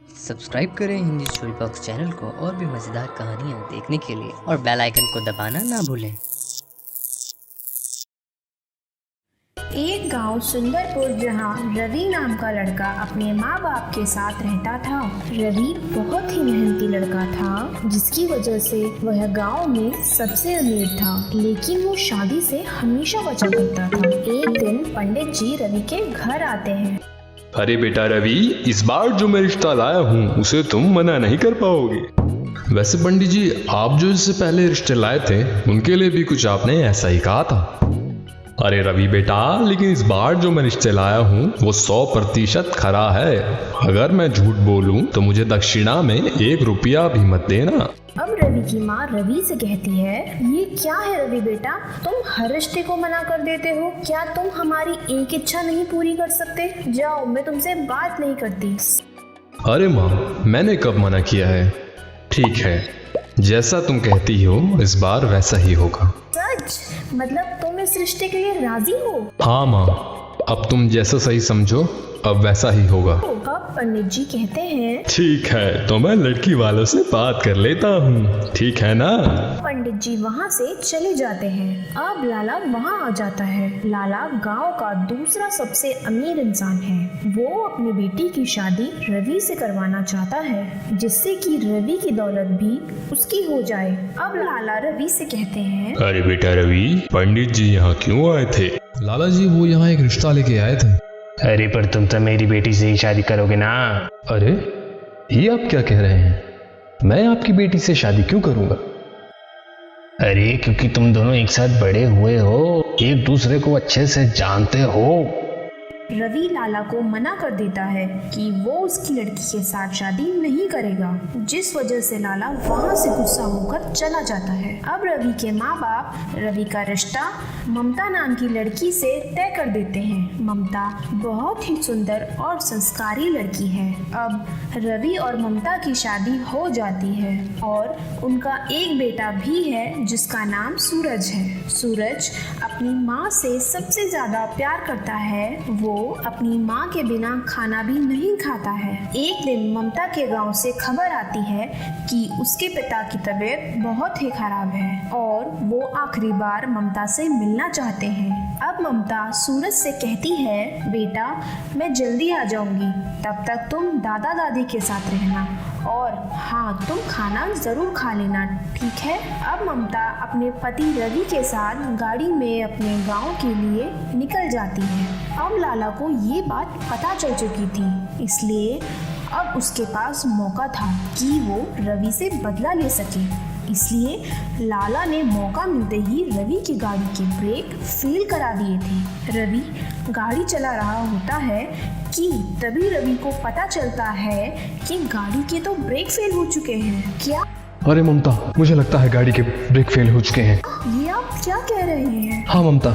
Subscribe करें Hindi story box channel को और भी मज़ेदार कहानियाँ देखने के लिए और बेल आइकन को दबाना ना भूलें। एक गांव सुंदरपुर जहां रवि नाम का लड़का अपने माँ बाप के साथ रहता था। रवि बहुत ही मेहनती लड़का था, जिसकी वजह से वह गांव में सबसे अमीर था, लेकिन वो शादी से हमेशा बचा करता था। एक दिन पंडित जी रवि के घर आते हैं। अरे बेटा रवि, इस बार जो मैं रिश्ता लाया हूँ उसे तुम मना नहीं कर पाओगे। वैसे पंडित जी, आप जो इससे पहले रिश्ते लाए थे उनके लिए भी कुछ आपने ऐसा ही कहा था। अरे रवि बेटा, लेकिन इस बार जो मैं रिश्ते लाया हूँ वो 100% खरा है। अगर मैं झूठ बोलूँ तो मुझे दक्षिणा में 1 रुपया भी मत देना। अब रवि की माँ रवि से कहती है, ये क्या है रवि बेटा, तुम हर रिश्ते को मना कर देते हो। क्या तुम हमारी एक इच्छा नहीं पूरी कर सकते? जाओ, मैं तुमसे बात नहीं करती। अरे माँ, मैंने कब मना किया है? ठीक है, जैसा तुम कहती हो इस बार वैसा ही होगा। सच? मतलब तुम इस रिश्ते के लिए राजी हो? हाँ माँ, अब तुम जैसा सही समझो अब वैसा ही होगा। अब पंडित जी कहते हैं, ठीक है, तो मैं लड़की वालों से बात कर लेता हूँ, ठीक है ना? पंडित जी वहाँ से चले जाते हैं। अब लाला वहाँ आ जाता है। लाला गांव का दूसरा सबसे अमीर इंसान है। वो अपनी बेटी की शादी रवि से करवाना चाहता है, जिससे कि रवि की दौलत भी उसकी हो जाए। अब लाला रवि से कहते हैं, अरे बेटा रवि, पंडित जी यहाँ क्यों आए थे? लाला जी, वो यहाँ एक रिश्ता लेके आए थे। अरे पर तुम तो मेरी बेटी से ही शादी करोगे ना। अरे ये आप क्या कह रहे हैं? मैं आपकी बेटी से शादी क्यों करूंगा? अरे क्योंकि तुम दोनों एक साथ बड़े हुए हो, एक दूसरे को अच्छे से जानते हो। रवि लाला को मना कर देता है कि वो उसकी लड़की के साथ शादी नहीं करेगा, जिस वजह से लाला वहाँ से गुस्सा होकर चला जाता है। अब रवि के माँ बाप रवि का रिश्ता ममता नाम की लड़की से तय कर देते हैं। ममता बहुत ही सुंदर और संस्कारी लड़की है। अब रवि और ममता की शादी हो जाती है और उनका एक बेटा भी है, जिसका नाम सूरज है। सूरज अपनी माँ से सबसे ज्यादा प्यार करता है। वो अपनी माँ के बिना खाना भी नहीं खाता है। एक दिन ममता के गांव से खबर आती है कि उसके पिता की तबीयत बहुत ही खराब है और वो आखिरी बार ममता से मिलना चाहते हैं। अब ममता सूरज से कहती है, बेटा मैं जल्दी आ जाऊंगी, तब तक तुम दादा दादी के साथ रहना और हाँ, तुम खाना जरूर खा लेना, ठीक है? अब ममता अपने पति रवि के साथ गाड़ी में अपने गांव के लिए निकल जाती है। अब लाला को ये बात पता चल चुकी थी, इसलिए अब उसके पास मौका था कि वो रवि से बदला ले सके। इसलिए लाला ने मौका मिलते ही रवि की गाड़ी के ब्रेक फेल करा दिए थे। रवि गाड़ी चला रहा होता है कि तभी रवि को पता चलता है कि गाड़ी के तो ब्रेक फेल हो चुके हैं। क्या? अरे ममता, मुझे लगता है गाड़ी के ब्रेक फेल हो चुके हैं। ये आप क्या कह रहे हैं? हाँ ममता,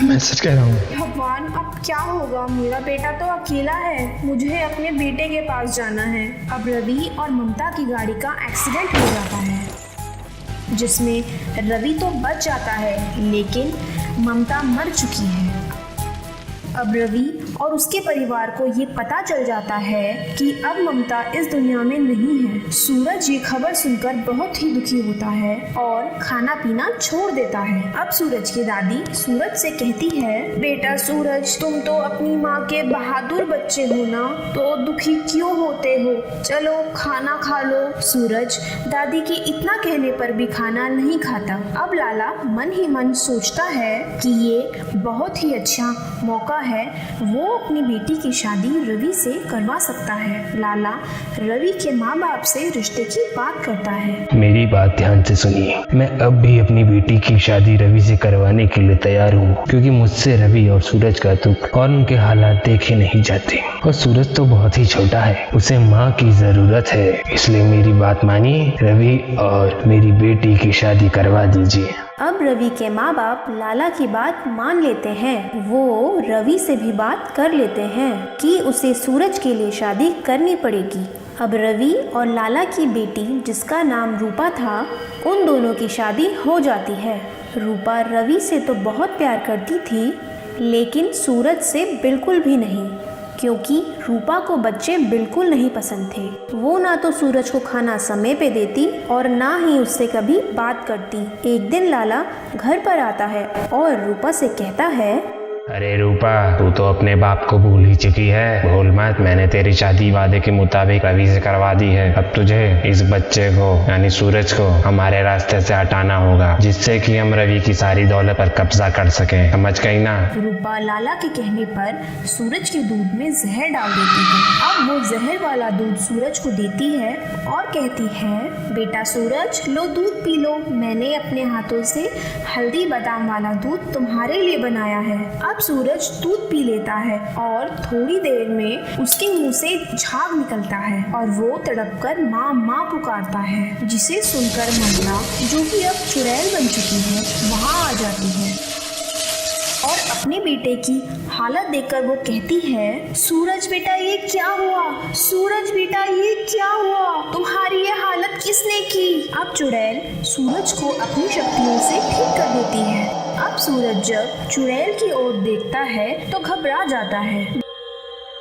मैं सच कह रहा हूँ। भगवान, अब क्या होगा? मेरा बेटा तो अकेला है, मुझे अपने बेटे के पास जाना है। अब रवि और ममता की गाड़ी का एक्सीडेंट हो जाता है, जिसमें रवि तो बच जाता है, लेकिन ममता मर चुकी है। अब रवि और उसके परिवार को ये पता चल जाता है कि अब ममता इस दुनिया में नहीं है। सूरज ये खबर सुनकर बहुत ही दुखी होता है और खाना पीना छोड़ देता है। अब सूरज की दादी सूरज से कहती है, बेटा सूरज, तुम तो अपनी माँ के बहादुर बच्चे हो ना, तो दुखी क्यों होते हो? चलो खाना खा लो। सूरज दादी के इतना कहने पर भी खाना नहीं खाता। अब लाला मन ही मन सोचता है कि ये बहुत ही अच्छा मौका है, वो अपनी बेटी की शादी रवि से करवा सकता है। लाला रवि के माँ बाप से रिश्ते की बात करता है। मेरी बात ध्यान से सुनिए, मैं अब भी अपनी बेटी की शादी रवि से करवाने के लिए तैयार हूँ, क्योंकि मुझसे रवि और सूरज का दुख और उनके हालात देखे नहीं जाते। और सूरज तो बहुत ही छोटा है, उसे माँ की जरूरत है, इसलिए मेरी बात मानिए, रवि और मेरी बेटी की शादी करवा दीजिए। अब रवि के माँ बाप लाला की बात मान लेते हैं। वो रवि से भी बात कर लेते हैं कि उसे सूरज के लिए शादी करनी पड़ेगी। अब रवि और लाला की बेटी, जिसका नाम रूपा था, उन दोनों की शादी हो जाती है। रूपा रवि से तो बहुत प्यार करती थी, लेकिन सूरज से बिल्कुल भी नहीं। क्योंकि रूपा को बच्चे बिल्कुल नहीं पसंद थे। वो ना तो सूरज को खाना समय पे देती और ना ही उससे कभी बात करती। एक दिन लाला घर पर आता है और रूपा से कहता है, अरे रूपा, तू तो अपने बाप को भूल ही चुकी है। भूल मत, मैंने तेरी शादी वादे के मुताबिक रवि से करवा दी है। अब तुझे इस बच्चे को यानी सूरज को हमारे रास्ते से हटाना होगा, जिससे कि हम रवि की सारी दौलत पर कब्जा कर सकें। समझ गई ना? रूपा लाला के कहने पर सूरज के दूध में जहर डाल देती है। अब वो जहर वाला दूध सूरज को देती है और कहती है, बेटा सूरज, लो दूध पी लो। मैंने अपने हाथों से हल्दी बादाम वाला दूध तुम्हारे लिए बनाया है। अब सूरज दूध पी लेता है और थोड़ी देर में उसके मुंह से झाग निकलता है और वो तड़पकर माँ माँ पुकारता है, जिसे सुनकर ममता, जो कि अब चुड़ैल बन चुकी है, वहाँ आ जाती है और अपने बेटे की हालत देखकर वो कहती है, सूरज बेटा ये क्या हुआ? सूरज बेटा ये क्या हुआ? तुम्हारी ये हालत किसने की? अब चुड़ैल सूरज को अपनी शक्तियों से ठीक कर देती है। अब सूरज जब चुड़ैल की ओर देखता है तो घबरा जाता है।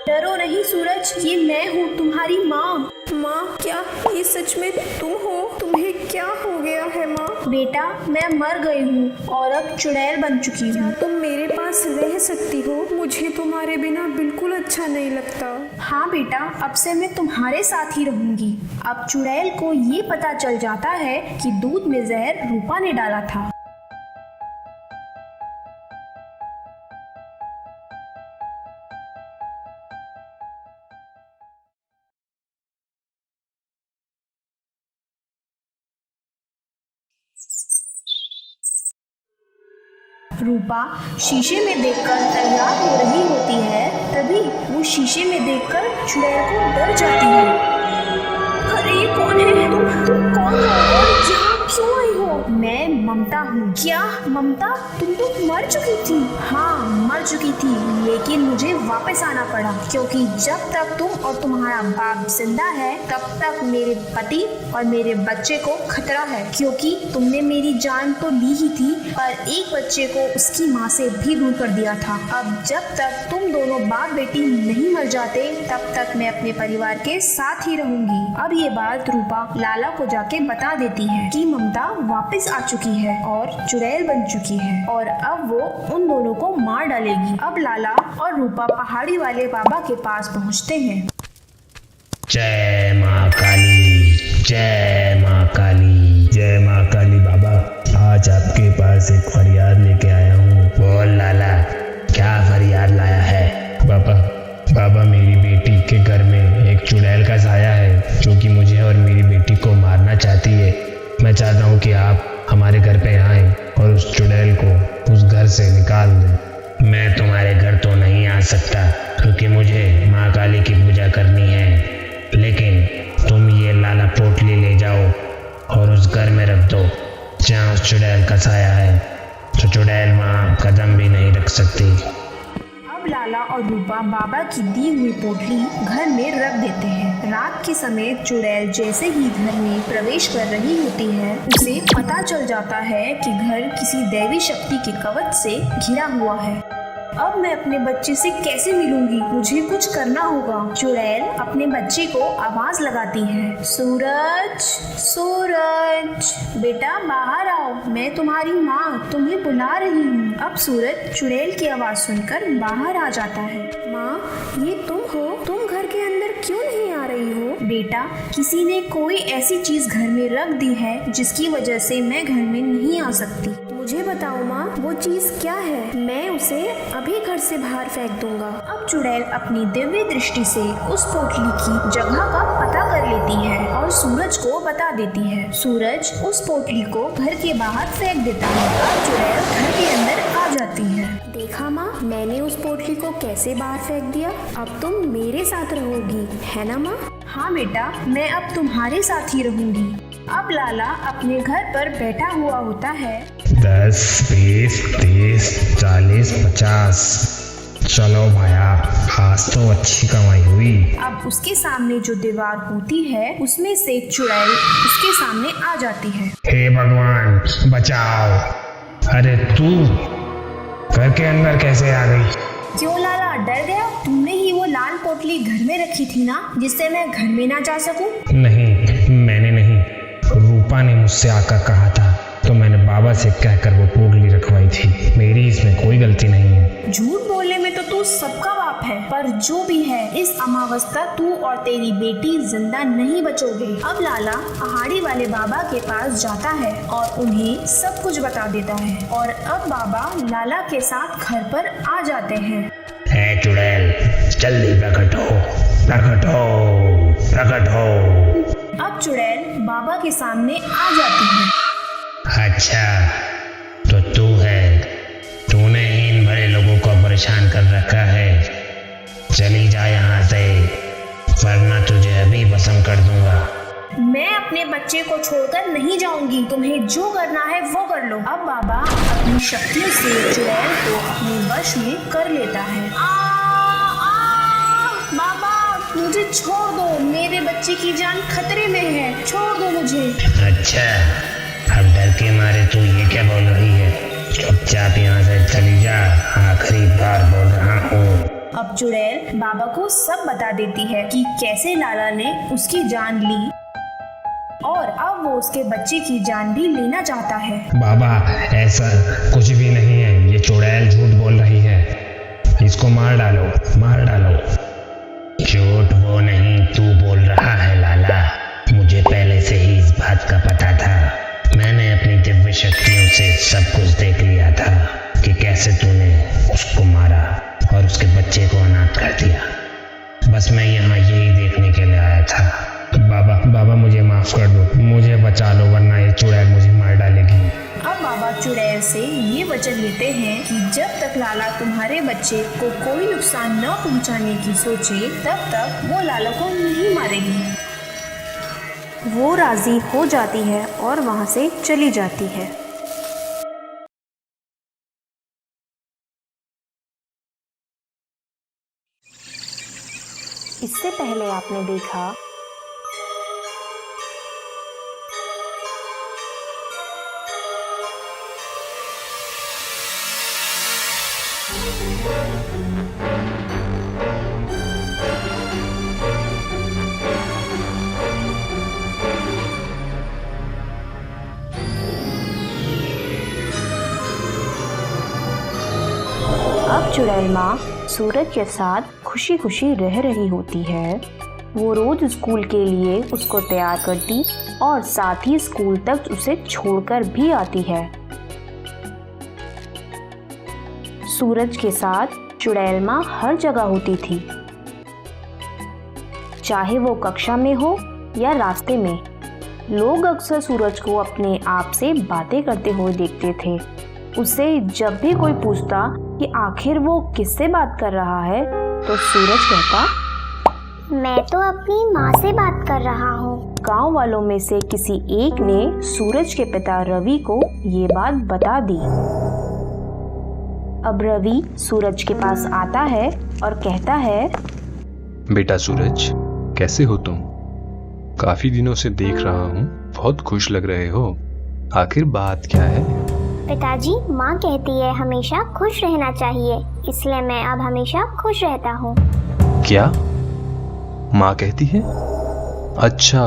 डरो नहीं सूरज, ये मैं हूँ, तुम्हारी माँ। माँ, क्या ये सच में तुम हो? तुम्हें क्या हो गया है माँ? बेटा, मैं मर गई हूँ और अब चुड़ैल बन चुकी हूँ। तुम मेरे पास रह सकती हो? मुझे तुम्हारे बिना बिल्कुल अच्छा नहीं लगता। हाँ बेटा, अब से मैं तुम्हारे साथ ही रहूंगी। अब चुड़ैल को ये पता चल जाता है कि दूध में जहर रूपा ने डाला था। रूपा शीशे में देखकर तैयार हो रही होती है, तभी वो शीशे में देखकर चुड़ैल को डर जाती है। अरे ये कौन है? तुम कौन हो और यहाँ क्यों आई हो? मैं ममता हूँ। क्या ममता, तुम तो मर चुकी थी? हाँ, मर चुकी थी, लेकिन मुझे वापस आना पड़ा, क्योंकि जब तक तुम और तुम्हारा बाप जिंदा है तब तक मेरे पति और मेरे बच्चे को खतरा है। क्योंकि तुमने मेरी जान तो ली ही थी, पर एक बच्चे को उसकी माँ से भी दूर कर दिया था। अब जब तक तुम दोनों बाप बेटी नहीं मर जाते तब तक मैं अपने परिवार के साथ ही रहूंगी। अब ये बात रूपा लाला को जाके बता देती है कि ममता वापस आ चुकी है और चुड़ैल बन चुकी है और अब वो उन दोनों को मार डालेगी। अब लाला और रूपा पहाड़ी वाले बाबा के पास पहुंचते हैं। जय माँ काली, जय माँ काली, जय माँ काली। बाबा, आज आपके पास एक फरियाद लेके आया हूँ। बोल लाला, क्या फरियाद लाया है? बाबा, मेरी बेटी के घर में एक चुड़ैल का साया है जो कि मुझे और मेरी बेटी को मारना चाहती है। मैं चाहता हूँ कि आप हमारे घर पे आएं और उस चुड़ैल को उस घर से निकाल दें। मैं तुम्हारे घर तो नहीं आ सकता क्योंकि मुझे माँ काली की पूजा करनी है, लेकिन तुम ये लाला पोटली ले जाओ और उस घर में रख दो जहाँ उस चुड़ैल का साया है, तो चुड़ैल वहाँ कदम भी नहीं रख सकती। अब लाला और रूपा बाबा की दी हुई पोटली घर में रख देते हैं। रात के समय चुड़ैल जैसे ही घर में प्रवेश कर रही होती है, उसे पता चल जाता है कि घर किसी दैवी शक्ति के कवच से घिरा हुआ है। अब मैं अपने बच्चे से कैसे मिलूंगी? मुझे कुछ करना होगा। चुड़ैल अपने बच्चे को आवाज लगाती है, सूरज, सूरज, बेटा बाहर आओ, मैं तुम्हारी माँ तुम्हें बुला रही हूँ। अब सूरज चुड़ैल की आवाज सुनकर बाहर आ जाता है। माँ, ये तुम हो? तुम घर के अंदर क्यों नहीं आ रही हो? बेटा, किसी ने कोई ऐसी चीज घर में रख दी है जिसकी वजह से मैं घर में नहीं आ सकती। मुझे बताओ माँ, वो चीज क्या है? मैं उसे अभी घर से बाहर फेंक दूंगा। अब चुड़ैल अपनी दिव्य दृष्टि से उस पोटली की जगह का पता कर लेती है और सूरज को बता देती है। सूरज उस पोटली को घर के बाहर फेंक देता है। अब चुड़ैल घर के अंदर आ जाती है। देखा माँ, मैंने उस पोटली को कैसे बाहर फेंक दिया। अब तुम मेरे साथ रहोगी, है ना माँ? हाँ बेटा, मैं अब तुम्हारे साथ ही रहूंगी। अब लाला अपने घर पर बैठा हुआ होता है। 10, 20, 30, 40, 50। चलो भाया, आज तो अच्छी कमाई हुई। अब उसके सामने जो दीवार होती है उसमें से चुड़ैल उसके सामने आ जाती है। हे भगवान, बचाओ। अरे तू घर के अंदर कैसे आ गई? क्यों लाला, डर गया? तुमने ही वो लाल पोटली घर में रखी थी ना, जिससे मैं घर में ना जा सकूं? नहीं, मैंने नहीं, रूपा ने मुझसे आकर कहा था, तो मैंने बाबा से कहकर वो पोटली रखवाई थी। मेरी इसमें कोई गलती नहीं है। झूठ बोलने में तो तू सबका बाप है, पर जो भी है, इस अमावस्या तू और तेरी बेटी जिंदा नहीं बचोगे। अब लाला पहाड़ी वाले बाबा के पास जाता है और उन्हें सब कुछ बता देता है, और अब बाबा लाला के साथ घर पर आ जाते हैं। ऐ चुड़ैल, जल्दी प्रकट हो, प्रकट हो, प्रकट हो। अब चुड़ैल बाबा के सामने आ जाती है। अच्छा, तो तू है, तूने इन बड़े लोगों को परेशान कर रखा है। चली जा यहाँ से, वरना तुझे अभी भस्म कर दूंगा। मैं अपने बच्चे को छोड़कर नहीं जाऊंगी, तुम्हें जो करना है वो कर लो। अब बाबा अपनी शक्तियों से चुड़ैल को अपने वश में कर लेता है। बाबा मुझे छोड़ दो, मेरे बच्चे की जान खतरे में है, छोड़ दो मुझे। अच्छा, अब डर के मारे तू ये क्या बोल रही है? चुपचाप यहाँ से चली जा, आखिरी बार बोल रहा हूँ। अब चुड़ैल बाबा को सब बता देती है कि कैसे लाला ने उसकी जान ली, और अब वो उसके बच्चे की जान भी लेना चाहता है। बाबा, ऐसा कुछ भी नहीं है, ये चुड़ैल झूठ बोल रही है। इसको मार डालो, मार डालो। झूठ वो नहीं, तू बोल रहा है लाला। मुझे पहले से ही इस बात का पता था। मैंने अपनी दिव्य शक्तियों से सब कुछ देख लिया था कि कैसे तूने उसको मारा और उसके बच्चे को अनाथ कर दिया। बस मैं यहाँ यही देखने के लिए आया था। बाबा मुझे माफ कर दो, मुझे बचा लो, वरना ये चुड़ैल मुझे मार डालेगी। अब बाबा चुड़ैल से ये वचन लेते हैं कि जब तक लाला तुम्हारे बच्चे को कोई नुकसान न पहुंचाने की सोचे, तब तक वो लाला को नहीं मारेगी। वो राजी हो जाती है और वहाँ से चली जाती है। इससे पहले आपने देखा अब चुड़ैल माँ सूरज के साथ खुशी खुशी रह रही होती है। वो रोज स्कूल के लिए उसको तैयार करती और साथ ही स्कूल तक उसे छोड़कर भी आती है। सूरज के साथ चुड़ैल माँ हर जगह होती थी, चाहे वो कक्षा में हो या रास्ते में। लोग अक्सर सूरज को अपने आप से बातें करते हुए देखते थे। उससे जब भी कोई पूछता कि आखिर वो किससे बात कर रहा है, तो सूरज कहता, मैं तो अपनी माँ से बात कर रहा हूँ। गांव वालों में से किसी एक ने सूरज के पिता रवि को ये बात बता दी। अब रवि सूरज के पास आता है और कहता है, बेटा सूरज, कैसे हो तुम? काफी दिनों से देख रहा हूँ, बहुत खुश लग रहे हो। आखिर बात क्या है? पिताजी, माँ कहती है हमेशा खुश रहना चाहिए, इसलिए मैं अब हमेशा खुश रहता हूँ। क्या माँ कहती है? अच्छा,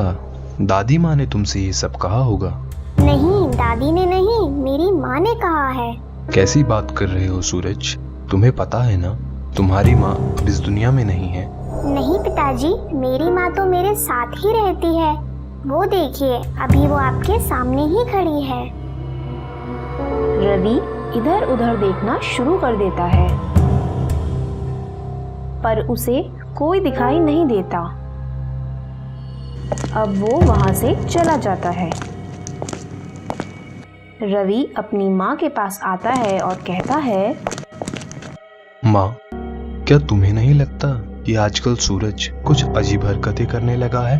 दादी माँ ने तुमसे ये सब कहा होगा। नहीं, दादी ने नहीं, मेरी माँ ने कहा है। कैसी बात कर रहे हो सूरज? तुम्हें पता है ना, तुम्हारी माँ अब इस दुनिया में नहीं है। नहीं पिताजी, मेरी माँ तो मेरे साथ ही रहती है। वो देखिए, अभी वो आपके सामने ही खड़ी है। रवि इधर उधर देखना शुरू कर देता है, पर उसे कोई दिखाई नहीं देता। अब वो वहां से चला जाता है। रवि अपनी माँ के पास आता है और कहता है, माँ, क्या तुम्हें नहीं लगता कि आजकल सूरज कुछ अजीब हरकतें करने लगा है?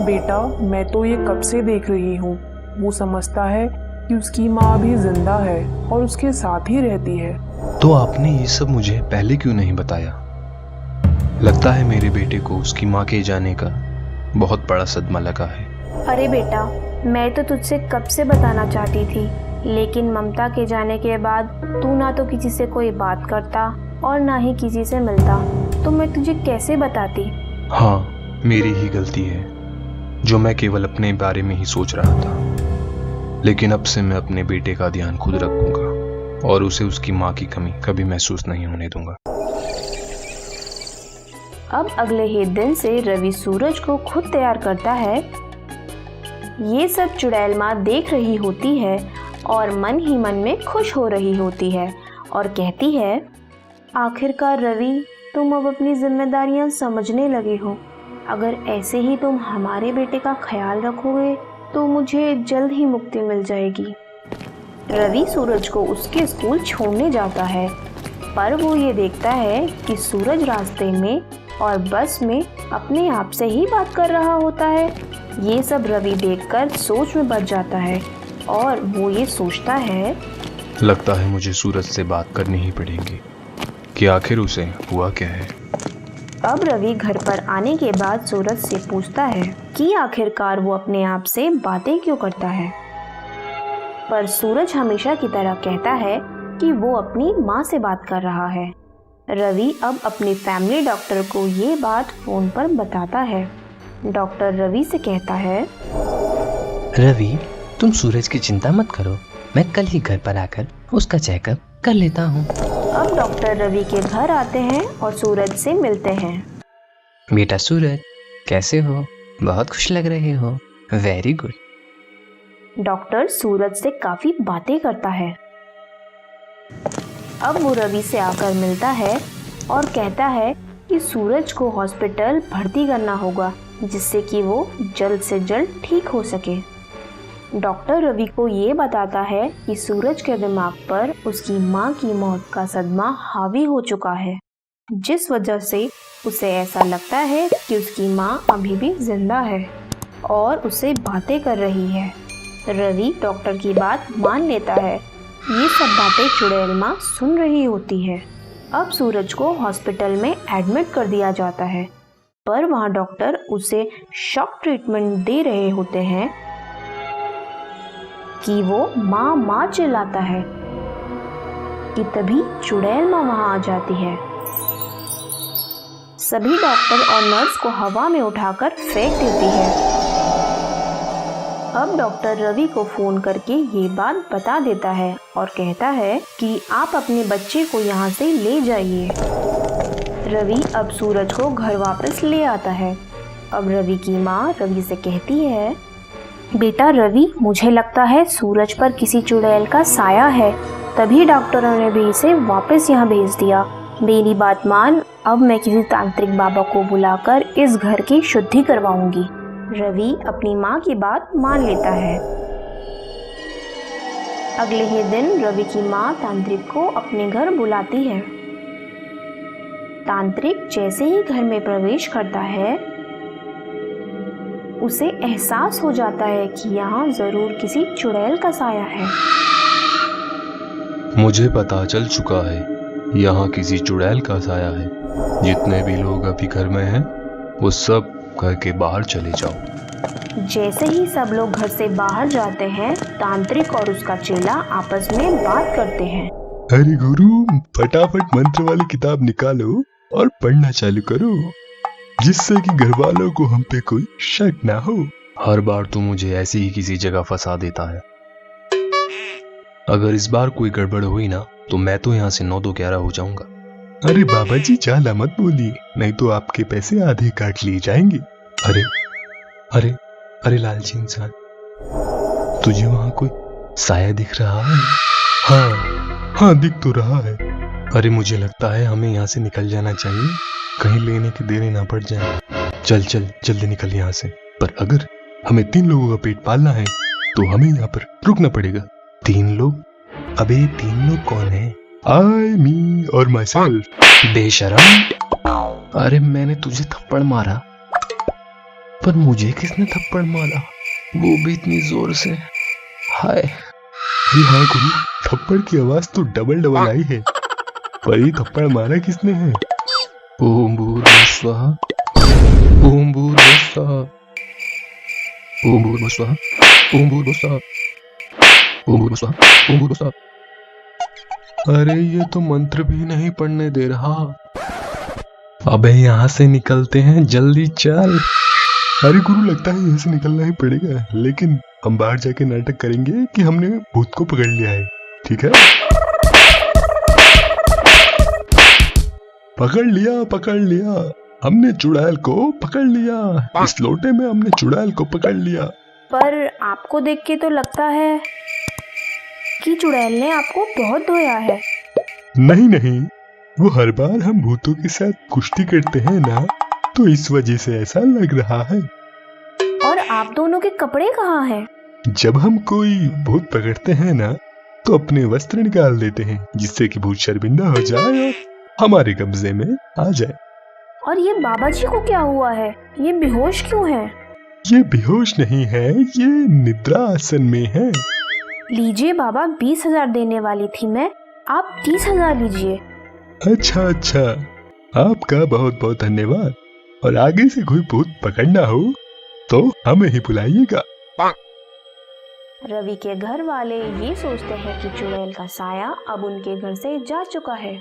बेटा, मैं तो ये कब से देख रही हूँ। वो समझता है कि उसकी माँ भी जिंदा है और उसके साथ ही रहती है। तो आपने ये सब मुझे पहले क्यों नहीं बताया? लगता है मेरे बेटे को उसकी माँ के जाने का बहुत बड़ा सदमा लगा है। अरे बेटा, मैं तो तुझसे कब से बताना चाहती थी, लेकिन ममता के जाने के बाद तू ना तो किसी से कोई बात करता और ना ही किसी से मिलता तो मैं तुझे कैसे बताती। हाँ, मेरी ही गलती है जो मैं केवल अपने बारे में ही सोच रहा था। लेकिन अब से मैं अपने बेटे का ध्यान खुद रखूंगा और उसे उसकी माँ की कमी कभी महसूस नहीं होने दूंगा। अब अगले ही दिन से रवि सूरज को खुद तैयार करता है। ये सब चुड़ैल माँ देख रही होती है और मन ही मन में खुश हो रही होती है और कहती है, आखिरकार रवि, तुम अब अपनी जिम्मेदारियां समझने लगे हो। अगर ऐसे ही तुम हमारे बेटे का ख्याल रखोगे तो मुझे जल्द ही मुक्ति मिल जाएगी। रवि सूरज को उसके स्कूल छोड़ने जाता है, पर वो ये देखता है कि सूरज रास्ते में और बस में अपने आप से ही बात कर रहा होता है। ये सब रवि देखकर सोच में बच जाता है और वो ये सोचता है, लगता है मुझे सूरज से बात करनी ही पड़ेगी कि आखिर उसे हुआ क्या है। अब रवि घर पर आने के बाद सूरज से पूछता है कि आखिरकार वो अपने आप से बातें क्यों करता है, पर सूरज हमेशा की तरह कहता है कि वो अपनी माँ से बात कर रहा है। रवि अब अपने फैमिली डॉक्टर को ये बात फोन पर बताता है। डॉक्टर रवि से कहता है, रवि, तुम सूरज की चिंता मत करो, मैं कल ही घर पर आकर उसका चेकअप कर लेता हूँ। अब डॉक्टर रवि के घर आते हैं और सूरज से मिलते हैं। बेटा सूरज, कैसे हो? बहुत खुश लग रहे हो। Very good. डॉक्टर सूरज से काफी बातें करता है। अब वो रवि से आकर मिलता है और कहता है कि सूरज को हॉस्पिटल भर्ती करना होगा जिससे कि वो जल्द से जल्द ठीक हो सके। डॉक्टर रवि को ये बताता है कि सूरज के दिमाग पर उसकी माँ की मौत का सदमा हावी हो चुका है, जिस वजह से उसे ऐसा लगता है कि उसकी माँ अभी भी जिंदा है और उसे बातें कर रही है। रवि डॉक्टर की बात मान लेता है। ये सब बातें चुड़ैल माँ सुन रही होती है। अब सूरज को हॉस्पिटल में एडमिट कर दिया जाता है, पर वहाँ डॉक्टर उसे शॉक ट्रीटमेंट दे रहे होते हैं कि वो माँ माँ चिल्लाता है कि तभी चुड़ैल माँ वहाँ आ जाती है। सभी डॉक्टर और नर्स को हवा में उठाकर फेंक देती है। अब डॉक्टर रवि को फोन करके ये बात बता देता है और कहता है कि आप अपने बच्चे को यहाँ से ले जाइए। रवि अब सूरज को घर वापस ले आता है। अब रवि की माँ रवि से कहती है, बेटा रवि, मुझे लगता है सूरज पर किसी चुड़ैल का साया है, तभी डॉक्टरों ने भी इसे वापस यहाँ भेज दिया। मेरी बात मान, अब मैं किसी तांत्रिक बाबा को बुलाकर इस घर की शुद्धि करवाऊंगी। रवि अपनी माँ की बात मान लेता है। अगले ही दिन रवि की माँ तांत्रिक को अपने घर बुलाती है। तांत्रिक जैसे ही घर में प्रवेश करता है, उसे एहसास हो जाता है कि यहाँ जरूर किसी चुड़ैल का साया है। मुझे पता चल चुका है, यहाँ किसी चुड़ैल का साया है। जितने भी लोग अभी घर में हैं, वो सब घर के बाहर चले जाओ। जैसे ही सब लोग घर से बाहर जाते हैं, तांत्रिक और उसका चेला आपस में बात करते हैं। अरे गुरु, फटाफट मंत्र वाली किताब निकालो और पढ़ना चालू करो, जिससे कि घर वालों को हम पे कोई शक ना हो। हर बार तो मुझे ऐसी ही किसी जगह फंसा देता है। अगर इस बार कोई गड़बड़ हुई ना, तो मैं तो यहाँ से 9-2-11 हो जाऊंगा। अरे बाबा जी, ज्यादा मत बोलिए, नहीं तो आपके पैसे आधे काट लिए जाएंगे। अरे अरे अरे लालची इंसान, तुझे वहां कोई साया दिख रहा है? हाँ हाँ, दिख तो रहा है। अरे मुझे लगता है हमें यहाँ से निकल जाना चाहिए, कहीं लेने की देरी ना पड़ जाए। चल चल जल्दी निकल यहाँ से। पर अगर हमें 3 लोगों का पेट पालना है तो हमें यहाँ पर रुकना पड़ेगा। 3 लोग? अबे 3 लोग कौन है? आई, मी और माई सेल्फ। बेशरम, अरे मैंने तुझे थप्पड़ मारा, पर मुझे किसने थप्पड़ मारा, वो भी इतनी जोर से? हाय। हाँ गुरु, थप्पड़ की आवाज तो डबल आई है, पर ये थप्पड़ मारा किसने है? ओम भूर्भुवः स्वः, ओम भूर्भुवः स्वः, ओम भूर्भुवः स्वः, ओम भूर्भुवः स्वः, ओम भूर्भुवः स्वः, ओम भूर्भुवः स्वः, अरे ये तो मंत्र भी नहीं पढ़ने दे रहा। अबे यहाँ से निकलते हैं, जल्दी चल। अरे गुरु, लगता है यहाँ से निकलना ही पड़ेगा, लेकिन हम बाहर जाके नाटक करेंगे कि हमने भूत को पकड़ लिया है, ठीक है? पकड़ लिया, हमने चुड़ैल को पकड़ लिया। इस लोटे में हमने चुड़ैल को पकड़ लिया। पर आपको देख के तो लगता है कि चुड़ैल ने आपको बहुत धोया है। नहीं, वो हर बार हम भूतों के साथ कुश्ती करते हैं ना, तो इस वजह से ऐसा लग रहा है। और आप दोनों के कपड़े कहाँ हैं? जब हम कोई भूत पकड़ते हैं ना, तो अपने वस्त्र निकाल देते हैं, जिससे कि भूत शर्मिंदा हो जाए और हमारे कब्जे में आ जाए। और ये बाबा जी को क्या हुआ है? ये बेहोश क्यों है? ये बेहोश नहीं है, ये निद्रा आसन में है। लीजिए बाबा, 20,000 देने वाली थी मैं, आप 30,000 लीजिए। अच्छा, आपका बहुत बहुत धन्यवाद। और आगे से कोई भूत पकड़ना हो तो हमें ही बुलाइएगा। रवि के घर वाले ये सोचते हैं कि चुड़ैल का साया अब उनके घर से जा चुका है।